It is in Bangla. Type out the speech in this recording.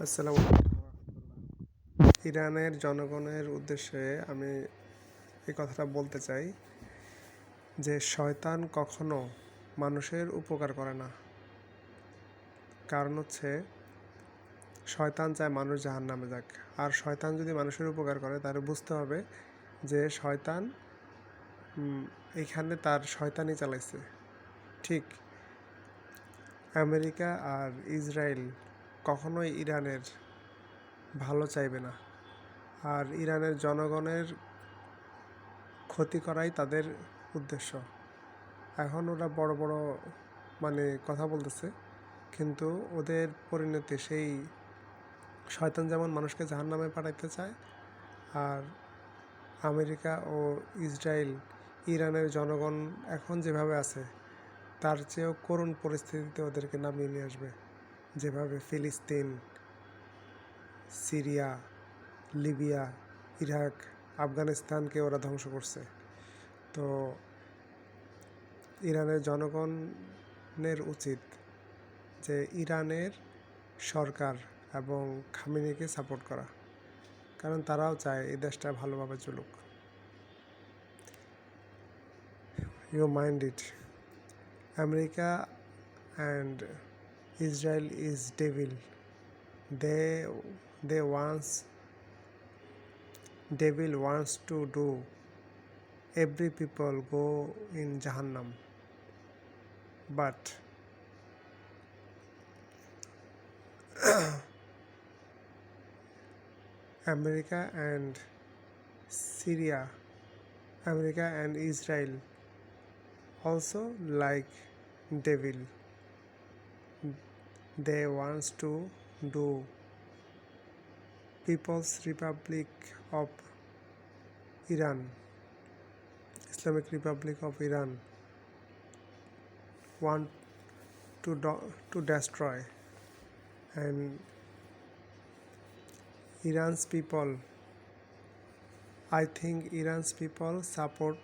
আসসালামু আলাইকুম। ইরানের জনগণের উদ্দেশ্যে আমি এই কথাটা বলতে চাই যে শয়তান কখনো মানুষের উপকার করে না। কারণ হচ্ছে শয়তান চায় মানুষ জাহান্নামে যাক, আর শয়তান যদি মানুষের উপকার করে তাহলে বুঝতে হবে যে শয়তান এইখানে তার শয়তানি চালাইছে। ঠিক আমেরিকা আর ইসরায়েল কখনোই ইরানের ভালো চাইবে না, আর ইরানের জনগণের ক্ষতি করাই তাদের উদ্দেশ্য। এখন ওরা বড় বড় কথা বলতেছে, কিন্তু ওদের পরিণতি সেই শয়তান যেমন মানুষকে জাহান্নামে পাঠাইতে চায়, আর আমেরিকা ও ইসরায়েল ইরানের জনগণ এখন যেভাবে আছে তার চেয়েও করুণ পরিস্থিতিতে ওদেরকে নামিয়ে নিয়ে আসবে। যেভাবে ফিলিস্তিন, সিরিয়া, লিবিয়া, ইরাক, আফগানিস্তানকে ওরা ধ্বংস করছে। তো ইরানের জনগণের উচিত যে ইরানের সরকার এবং খামেনিকে সাপোর্ট করা, কারণ তারাও চায় এই দেশটা ভালোভাবে চলুক। You mind it, America and Israel is devil. They they wants devil wants to do every people go in Jahannam, but America and Syria, America and Israel also like devil. They wants to do People's Republic of Iran, Islamic Republic of Iran want to destroy, and Iran's people, I think Iran's people support